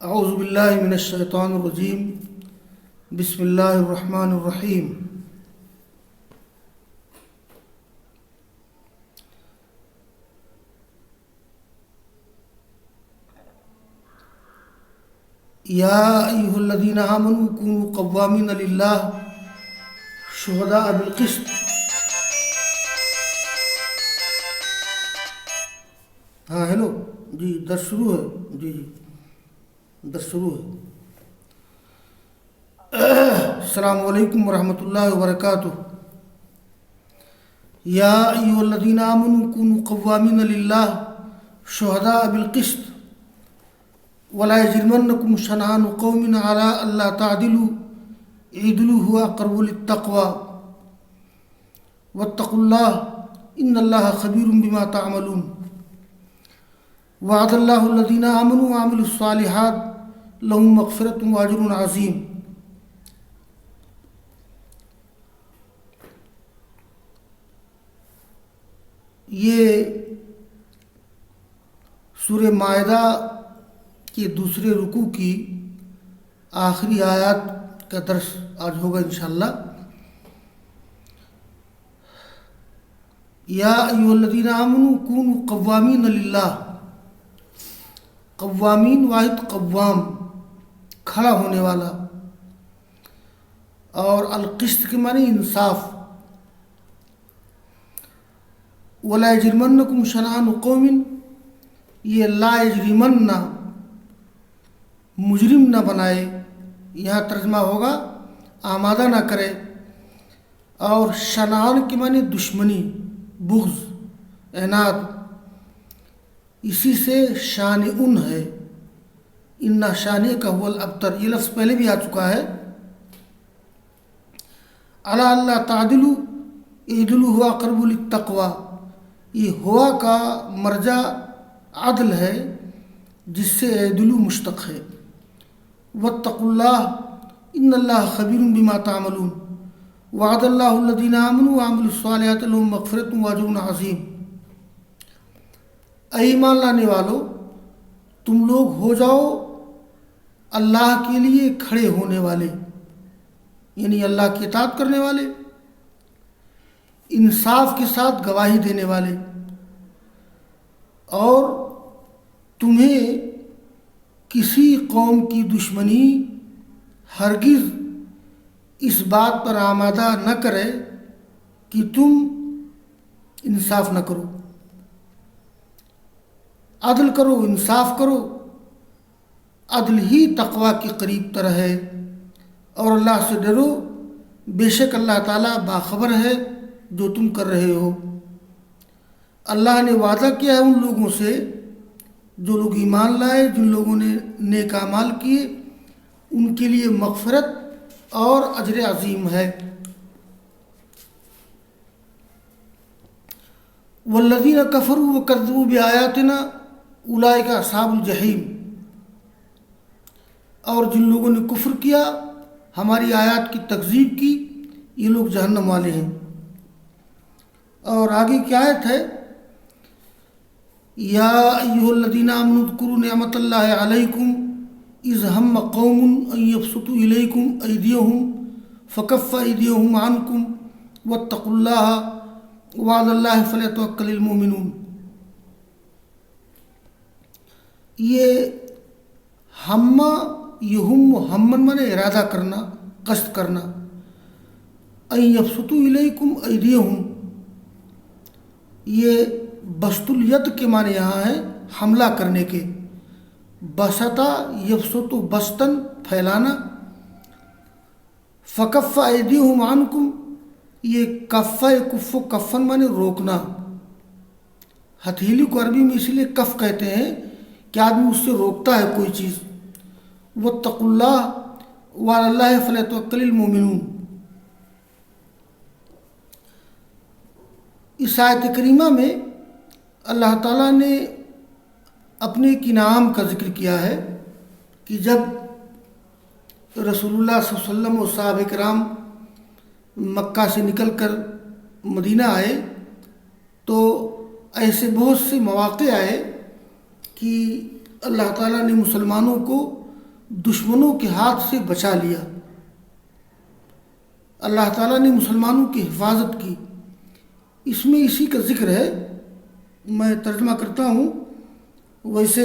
اعوذ باللہ من الشیطان الرجیم بسم اللہ الرحمن الرحیم یا ایہا الذین آمنوا کونوا قوامین للہ شہداء بالقسط۔ ہاں ہیلو جی، درس شروع ہے۔ جی درس شروع ہے۔ السلام علیکم ورحمۃ اللہ وبرکاتہ۔ یا ایہا الذین آمنوا کونوا قوامین للہ شہداء بالقسط ولا یجرمنکم شنآن قوم علی الا تعدلوا اعدلوا هو اقرب للتقوی واتقوا اللہ ان اللہ خبیر بما تعملون۔ وعد اللہ الذین آمنوا وعملوا الصالحات لهم مغفرۃ واجر عظیم۔ یہ سورہ مائدہ کے دوسرے رکوع کی آخری آیات کا درس آج ہوگا انشاءاللہ۔ یا ایھا الذین آمنوا کونوا قوامین للہ۔ قوامین واحد قوام، کھڑا ہونے والا، اور القسط کے معنی انصاف۔ ولا یجرمنکم شنآن قوم، یہ لا یجرمن، مجرم نہ بنائے، یہاں ترجمہ ہوگا آمادہ نہ کرے۔ اور شنآن کے معنی دشمنی، بغض، عناد، اسی سے شانئن ہے۔ ان شانئک هو الابتر، یہ لفظ پہلے بھی آ چکا ہے۔ الا اللہ تعدلوا اعدلوا هو اقرب للتقوی، یہ ہوا کا مرجع عدل ہے جس سے اعدلوا مشتق ہے۔ واتقوا اللہ ان اللہ خبیر بما تعملون۔ وعد اللہ الذین آمنوا وعملوا الصالحات لهم مغفرۃ واجر عظیم۔ اے ایمان لانے والو، تم لوگ ہو جاؤ اللہ کے لیے کھڑے ہونے والے، یعنی اللہ کی اطاعت کرنے والے، انصاف کے ساتھ گواہی دینے والے، اور تمہیں کسی قوم کی دشمنی ہرگز اس بات پر آمادہ نہ کرے کہ تم انصاف نہ کرو، عدل کرو، انصاف کرو۔ عدل ہی تقوی کے قریب تر ہے، اور اللہ سے ڈرو، بے شک اللہ تعالیٰ باخبر ہے جو تم کر رہے ہو۔ اللہ نے وعدہ کیا ہے ان لوگوں سے جو لوگ ایمان لائے، جن لوگوں نے نیک اعمال کیے، ان کے لیے مغفرت اور اجر عظیم ہے۔ والذین کفروا وکذبوا بآیاتنا اولئک اصحاب الجحیم، اور جن لوگوں نے کفر کیا، ہماری آیات کی تکذیب کی، یہ لوگ جہنم والے ہیں۔ اور آگے کی آیت ہے، یا ایھا الذین آمنوا اذکروا نعمت اللہ علیکم اذ ہم قوم ان یبسطوا الیکم ایدیہم فکف ایدیہم عنکم واتقوا اللہ وعلی اللہ فلیتوکل المؤمنون۔ یہ ہم ہمن من ارادہ کرنا، قصد کرنا، ان یبسطوا الیکم ایدیہم، یہ بسط الید کے معنی یہاں ہے حملہ کرنے کے۔ بسطا یبسط بسطن، پھیلانا۔ فکف ایدیہم عنکم، یہ کف کف کفن معنی روکنا۔ ہتھیلی کو عربی میں اس لیے کف کہتے ہیں کہ آدمی اس سے روکتا ہے کوئی چیز۔ واتقوا اللہ وعلی اللہ فلیتوکل المؤمنون۔ اس آیت کریمہ میں اللہ تعالیٰ نے اپنے ایک انعام کا ذکر کیا ہے کہ جب رسول اللہ صلی اللہ علیہ وسلم اور صحابہ کرام مکہ سے نکل کر مدینہ آئے تو ایسے بہت سے مواقع آئے کہ اللہ تعالیٰ نے مسلمانوں کو دشمنوں کے ہاتھ سے بچا لیا۔ اللہ تعالیٰ نے مسلمانوں کی حفاظت کی۔ اس میں اسی کا ذکر ہے، میں ترجمہ کرتا ہوں۔ ویسے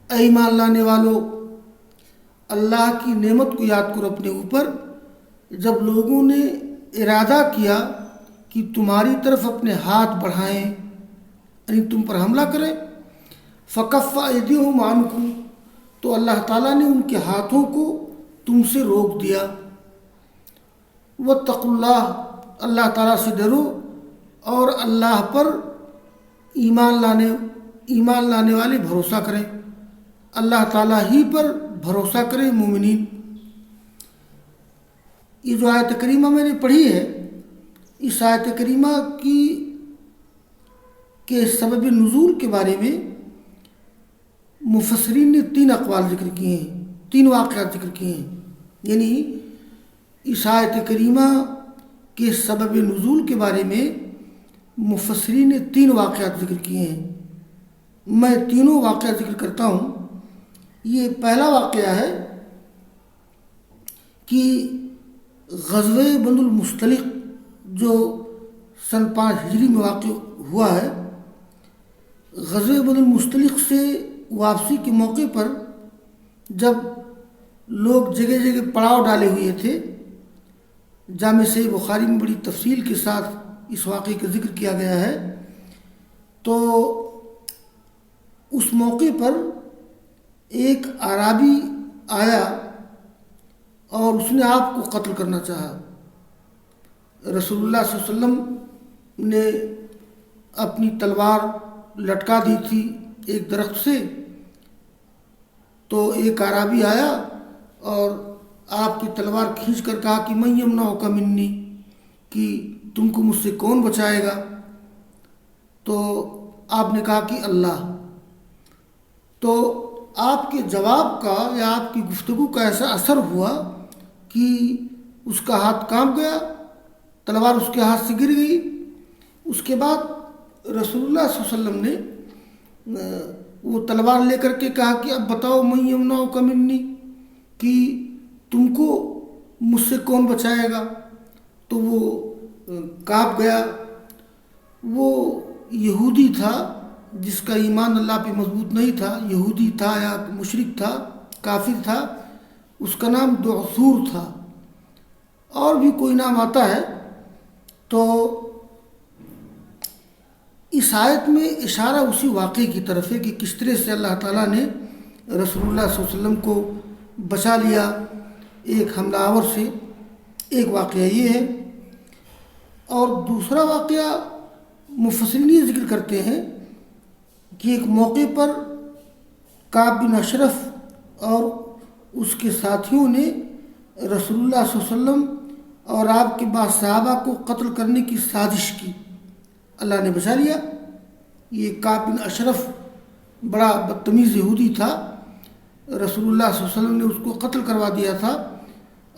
اے ایمان لانے والو، اللہ کی نعمت کو یاد کرو اپنے اوپر، جب لوگوں نے ارادہ کیا کہ تمہاری طرف اپنے ہاتھ بڑھائیں، یعنی تم پر حملہ کریں، فکف ایدیہم عنکم، تو اللہ تعالیٰ نے ان کے ہاتھوں کو تم سے روک دیا۔ واتقوا اللہ، اللہ تعالیٰ سے ڈرو اور اللہ پر ایمان لانے والے بھروسہ کریں، اللہ تعالیٰ ہی پر بھروسہ کریں مومنین۔ یہ جو آیت کریمہ میں نے پڑھی ہے، اس آیت کریمہ کے سبب نزول کے بارے میں مفسرین نے 3 اقوال ذکر کیے ہیں، 3 واقعات ذکر کیے ہیں۔ یعنی اس آیت کریمہ کے سبب نزول کے بارے میں مفسرین نے 3 واقعات ذکر کیے ہیں۔ میں تینوں واقعات ذکر کرتا ہوں۔ یہ پہلا واقعہ ہے کہ غزوہ بنو المصطلق جو سن 5 ہجری میں واقع ہوا ہے، غزوہ بنو المصطلق سے واپسی کے موقع پر جب لوگ جگہ جگہ پڑاؤ ڈالے ہوئے تھے، جامع صحیح بخاری میں بڑی تفصیل کے ساتھ اس واقعے کا ذکر کیا گیا ہے، تو اس موقع پر ایک اعرابی آیا اور اس نے آپ کو قتل کرنا چاہا۔ رسول اللہ صلی اللہ علیہ وسلم نے اپنی تلوار لٹکا دی تھی ایک درخت سے، تو ایک اعرابی آیا اور آپ کی تلوار کھینچ کر کہا کہ من یمنعک منی، کہ تم کو مجھ سے کون بچائے گا؟ تو آپ نے کہا کہ اللہ۔ تو آپ کے جواب کا یا آپ کی گفتگو کا ایسا اثر ہوا کہ اس کا ہاتھ کانپ گیا، تلوار اس کے ہاتھ سے گر گئی۔ اس کے بعد رسول اللہ صلی اللہ علیہ وسلم نے وہ تلوار لے کر کے کہا کہ اب بتاؤ من یمنعک منی، کہ تم کو مجھ سے کون بچائے گا؟ تو وہ کانپ گیا۔ وہ یہودی تھا جس کا ایمان اللہ پہ مضبوط نہیں تھا، یہودی تھا یا مشرک تھا، کافر تھا، اس کا نام دعثور تھا، اور بھی کوئی نام آتا ہے۔ تو اس آیت میں اشارہ اسی واقعے کی طرف ہے کہ کس طرح سے اللہ تعالیٰ نے رسول اللہ صلی اللہ علیہ وسلم کو بچا لیا ایک حملہ آور سے۔ ایک واقعہ یہ ہے، اور دوسرا واقعہ مفسرین یہ ذکر کرتے ہیں کہ ایک موقع پر کعب بن اشرف اور اس کے ساتھیوں نے رسول اللہ صلی اللہ علیہ وسلم اور آپ کے بعض صحابہ کو قتل کرنے کی سازش کی، اللہ نے بچا لیا۔ یہ کعب بن اشرف بڑا بدتمیز یہودی تھا، رسول اللہ صلی اللہ علیہ وسلم نے اس کو قتل کروا دیا تھا،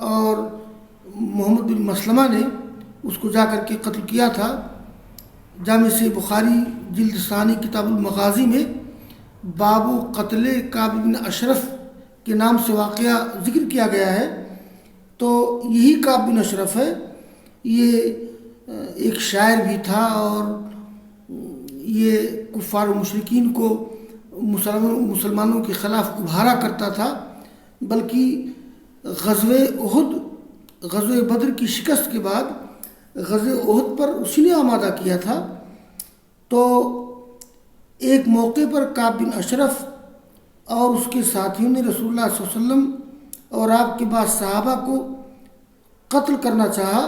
اور محمد بن مسلمہ نے اس کو جا کر کے قتل کیا تھا۔ جامع صحیح بخاری جلد ثانی کتاب المغازی میں باب قتل کعب بن اشرف کے نام سے واقعہ ذکر کیا گیا ہے۔ تو یہی کعب بن اشرف ہے، یہ ایک شاعر بھی تھا، اور یہ کفار و مشرکین کو مسلمانوں کے خلاف ابھارا کرتا تھا، بلکہ غزوہ بدر کی شکست کے بعد غزوہ احد پر اسی نے آمادہ کیا تھا۔ تو ایک موقع پر کعب بن اشرف اور اس کے ساتھیوں نے رسول اللہ صلی اللہ علیہ وسلم اور آپ کے بعد صحابہ کو قتل کرنا چاہا،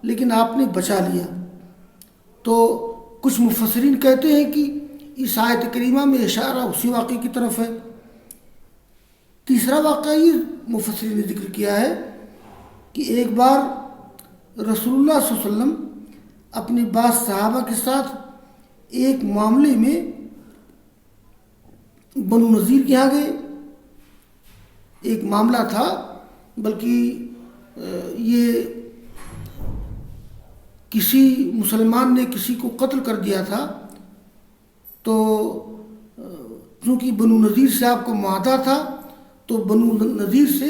لیکن آپ نے بچا لیا۔ تو کچھ مفسرین کہتے ہیں کہ اس آیت کریمہ میں اشارہ اسی واقعے کی طرف ہے۔ تیسرا واقعہ یہ مفسرین نے ذکر کیا ہے کہ ایک بار رسول اللہ صلی اللہ علیہ وسلم اپنے بعض صحابہ کے ساتھ ایک معاملے میں بنو نذیر کے یہاں گئے۔ ایک معاملہ تھا، بلکہ یہ کسی مسلمان نے کسی کو قتل کر دیا تھا، تو چونکہ بنو نذیر سے آپ کو معاہدہ تھا تو بنو نذیر سے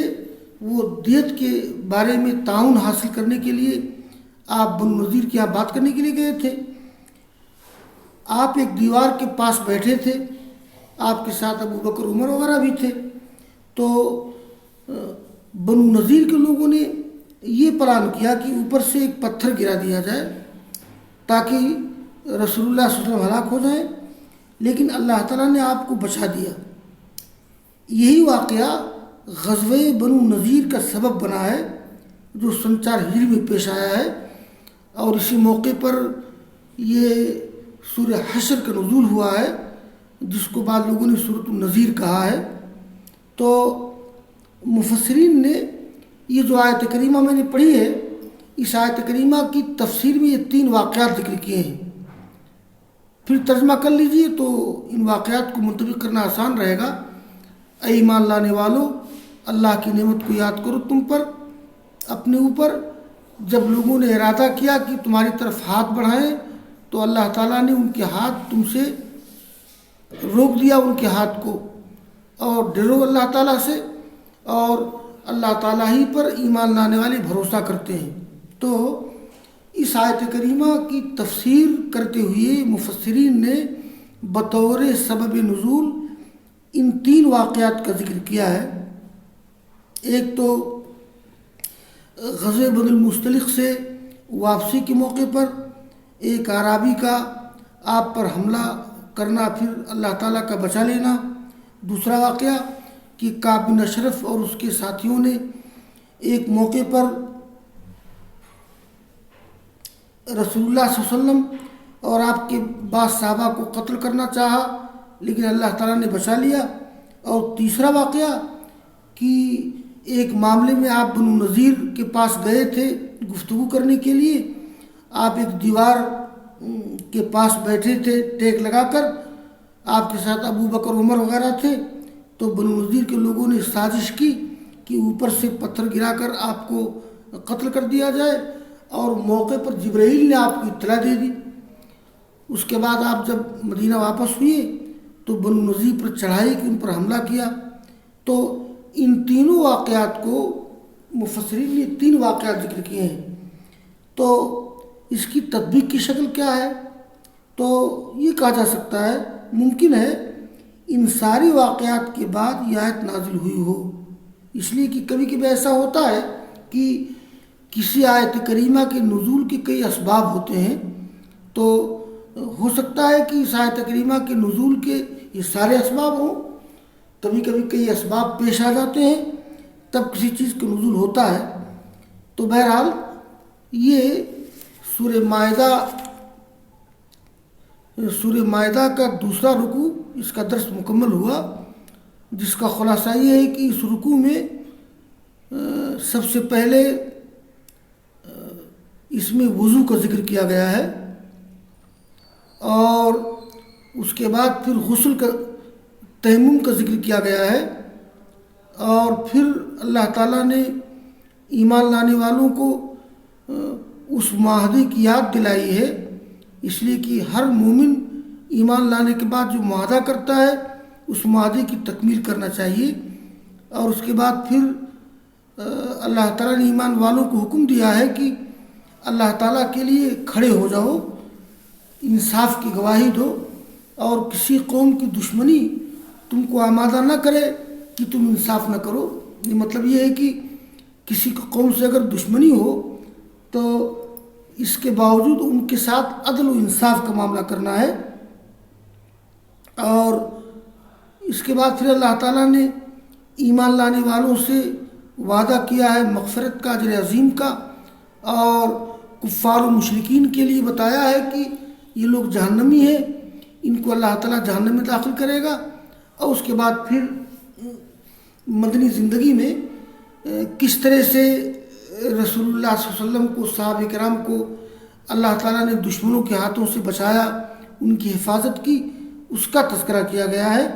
وہ دیت کے بارے میں تعاون حاصل کرنے کے لیے آپ بنو نذیر کے یہاں بات کرنے کے لیے گئے تھے۔ آپ ایک دیوار کے پاس بیٹھے تھے، آپ کے ساتھ ابو بکر عمر وغیرہ بھی تھے، تو بنو نذیر کے لوگوں نے یہ پلان کیا کہ اوپر سے ایک پتھر گرا دیا جائے تاکہ رسول اللہ صلی اللہ علیہ وسلم ہلاک ہو جائیں، لیکن اللہ تعالیٰ نے آپ کو بچا دیا۔ یہی واقعہ غزوہ بنو نذیر کا سبب بنا ہے جو سن 4 ہجری میں پیش آیا ہے، اور اسی موقع پر یہ سورہ حشر کا نزول ہوا ہے جس کو بعض لوگوں نے سورۃ النذیر کہا ہے۔ تو مفسرین نے یہ جو آیت کریمہ میں نے پڑھی ہے، اس آیت کریمہ کی تفسیر میں یہ 3 واقعات ذکر کیے ہیں، پھر ترجمہ کر لیجئے تو ان واقعات کو منطبق کرنا آسان رہے گا۔ اے ایمان لانے والو، اللہ کی نعمت کو یاد کرو تم پر، اپنے اوپر، جب لوگوں نے ارادہ کیا کہ تمہاری طرف ہاتھ بڑھائیں تو اللہ تعالیٰ نے ان کے ہاتھ تم سے روک دیا، ان کے ہاتھ کو، اور ڈرو اللہ تعالیٰ سے، اور اللہ تعالیٰ ہی پر ایمان لانے والے بھروسہ کرتے ہیں۔ تو اس آیت کریمہ کی تفسیر کرتے ہوئے مفسرین نے بطور سبب نزول ان 3 واقعات کا ذکر کیا ہے۔ ایک تو غزوہ بنو المصطلق سے واپسی کے موقع پر ایک اعرابی کا آپ پر حملہ کرنا، پھر اللہ تعالیٰ کا بچا لینا۔ دوسرا واقعہ کہ کعب بن اشرف اور اس کے ساتھیوں نے ایک موقع پر رسول اللہ صلی اللہ علیہ وسلم اور آپ کے بعض صحابہ کو قتل کرنا چاہا، لیکن اللہ تعالیٰ نے بچا لیا۔ اور تیسرا واقعہ کہ ایک معاملے میں آپ بنو نذیر کے پاس گئے تھے گفتگو کرنے کے لیے، آپ ایک دیوار کے پاس بیٹھے تھے ٹیک لگا کر، آپ کے ساتھ ابو بکر عمر وغیرہ تھے، تو بنو نذیر کے لوگوں نے سازش کی کہ اوپر سے پتھر گرا کر آپ کو قتل کر دیا جائے، اور موقع پر جبرائیل نے آپ کو اطلاع دے دی۔ اس کے بعد آپ جب مدینہ واپس ہوئے تو بنو نذیر پر چڑھائی کہ ان پر حملہ کیا۔ تو ان تینوں واقعات کو مفسرین نے 3 واقعات ذکر کیے ہیں۔ تو اس کی تطبیق کی شکل کیا ہے؟ تو یہ کہا جا سکتا ہے، ممکن ہے ان ساری واقعات کے بعد یہ آیت نازل ہوئی ہو، اس لیے کہ کبھی کبھی ایسا ہوتا ہے کہ کسی آیت کریمہ کے نزول کے کئی اسباب ہوتے ہیں، تو ہو سکتا ہے کہ اس آیت کریمہ کے نزول کے یہ سارے اسباب ہوں، کبھی کبھی کئی اسباب پیش آ جاتے ہیں تب کسی چیز کا نزول ہوتا ہے۔ تو بہرحال یہ سورہ مائدہ کا دوسرا رکوع، اس کا درس مکمل ہوا، جس کا خلاصہ یہ ہے کہ اس رکوع میں سب سے پہلے اس میں وضو کا ذکر کیا گیا ہے، اور اس کے بعد پھر غسل کا، تیمم کا ذکر کیا گیا ہے، اور پھر اللہ تعالیٰ نے ایمان لانے والوں کو اس معاہدے کی یاد دلائی ہے، اس لیے کہ ہر مومن ایمان لانے کے بعد جو معاہدہ کرتا ہے اس معاہدے کی تکمیل کرنا چاہیے۔ اور اس کے بعد پھر اللہ تعالیٰ نے ایمان والوں کو حکم دیا ہے کہ اللہ تعالیٰ کے لیے کھڑے ہو جاؤ، انصاف کی گواہی دو، اور کسی قوم کی دشمنی تم کو آمادہ نہ کرے کہ تم انصاف نہ کرو۔ یہ مطلب یہ ہے کہ کسی قوم سے اگر دشمنی ہو تو اس کے باوجود ان کے ساتھ عدل و انصاف کا معاملہ کرنا ہے۔ اور اس کے بعد پھر اللہ تعالیٰ نے ایمان لانے والوں سے وعدہ کیا ہے مغفرت کا، اجر عظیم کا، اور کفار و مشرکین کے لیے بتایا ہے کہ یہ لوگ جہنمی ہیں، ان کو اللہ تعالیٰ جہنم میں داخل کرے گا۔ اور اس کے بعد پھر مدنی زندگی میں کس طرح سے رسول اللہ صلی اللہ علیہ وسلم کو، صحابہ کرام کو اللہ تعالیٰ نے دشمنوں کے ہاتھوں سے بچایا، ان کی حفاظت کی، اس کا تذکرہ کیا گیا ہے۔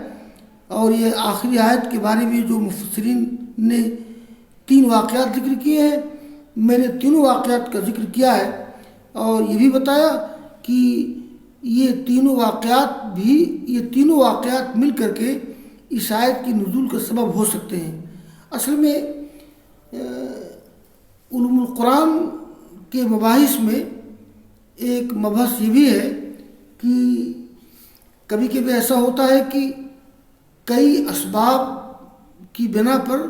اور یہ آخری آیت کے بارے میں جو مفسرین نے 3 واقعات ذکر کیے ہیں، میں نے تینوں واقعات کا ذکر کیا ہے، اور یہ بھی بتایا کہ یہ تینوں واقعات مل کر کے اس آیت کی نزول کا سبب ہو سکتے ہیں۔ اصل میں علوم القرآن کے مباحث میں ایک مبحث یہ بھی ہے کہ کبھی کبھی ایسا ہوتا ہے کہ کئی اسباب کی بنا پر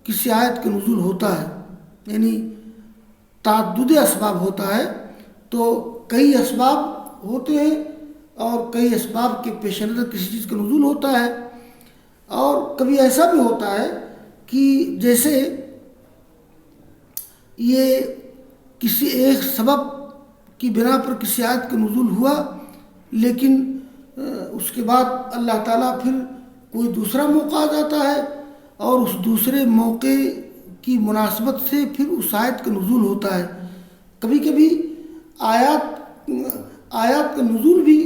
کسی آیت کا نزول ہوتا ہے، یعنی تعدد اسباب ہوتا ہے، تو کئی اسباب ہوتے ہیں اور کئی اسباب کے پیش نظر کسی چیز کا نزول ہوتا ہے۔ اور کبھی ایسا بھی ہوتا ہے کہ جیسے یہ کسی ایک سبب کی بنا پر کسی آیت کا نزول ہوا، لیکن اس کے بعد اللہ تعالیٰ پھر کوئی دوسرا موقع آ جاتا ہے اور اس دوسرے موقع کی مناسبت سے پھر اس آیت کا نزول ہوتا ہے۔ کبھی کبھی آیات کا نزول بھی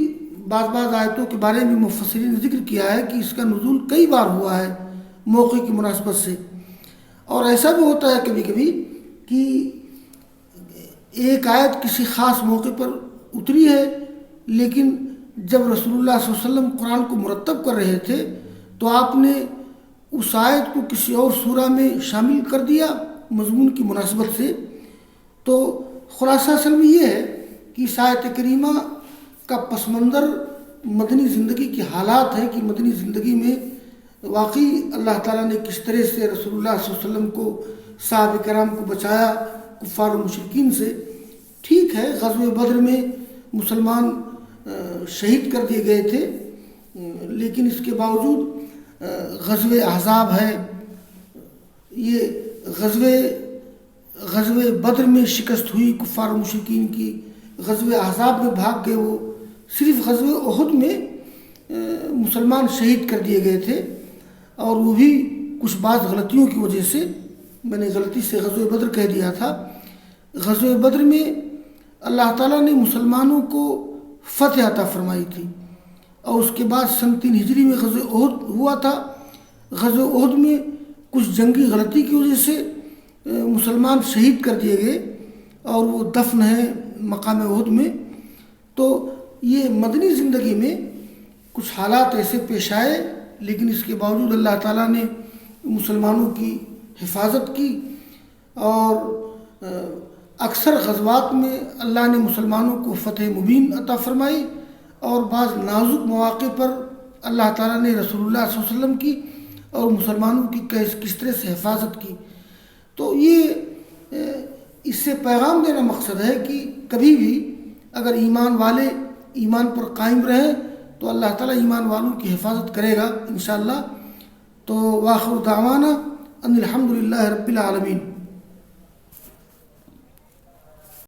بعض آیتوں کے بارے میں مفسرین نے ذکر کیا ہے کہ اس کا نزول کئی بار ہوا ہے موقع کی مناسبت سے۔ اور ایسا بھی ہوتا ہے کبھی کبھی کہ ایک آیت کسی خاص موقع پر اتری ہے، لیکن جب رسول اللہ صلی اللہ علیہ وسلم قرآن کو مرتب کر رہے تھے تو آپ نے اس آیت کو کسی اور سورہ میں شامل کر دیا مضمون کی مناسبت سے۔ تو خلاصہ اصل میں یہ ہے کہ اس آیت کریمہ کا پس منظر مدنی زندگی کی حالات ہے کہ مدنی زندگی میں واقعی اللہ تعالیٰ نے کس طرح سے رسول اللہ صلی اللہ علیہ وسلم کو، صحابہ کرام کو بچایا کفار و مشرکین سے۔ ٹھیک ہے، غزوہ بدر میں مسلمان شہید کر دیے گئے تھے، لیکن اس کے باوجود غزوہ احزاب ہے، یہ غزوہ بدر میں شکست ہوئی کفار و مشرکین کی، غزوہ احزاب میں بھاگ گئے وہ، صرف غزوہ احد میں مسلمان شہید کر دیے گئے تھے، اور وہ بھی کچھ بعض غلطیوں کی وجہ سے، میں نے غلطی سے غزوہ بدر کہہ دیا تھا۔ غزوہ بدر میں اللہ تعالیٰ نے مسلمانوں کو فتح عطا فرمائی تھی، اور اس کے بعد سن 3 ہجری میں غزوہ احد ہوا تھا۔ غزوہ احد میں کچھ جنگی غلطی کی وجہ سے مسلمان شہید کر دیے گئے اور وہ دفن ہیں مقام احد میں۔ تو یہ مدنی زندگی میں کچھ حالات ایسے پیش آئے، لیکن اس کے باوجود اللہ تعالیٰ نے مسلمانوں کی حفاظت کی، اور اکثر غزوات میں اللہ نے مسلمانوں کو فتح مبین عطا فرمائی، اور بعض نازک مواقع پر اللہ تعالیٰ نے رسول اللہ صلی اللہ علیہ وسلم کی اور مسلمانوں کی کس طرح سے حفاظت کی۔ تو یہ اس سے پیغام دینا مقصد ہے کہ کبھی بھی اگر ایمان والے ایمان پر قائم رہیں تو اللہ تعالیٰ ایمان والوں کی حفاظت کرے گا انشاءاللہ۔ تو وآخر دعوانا ان الحمدللہ رب العالمین۔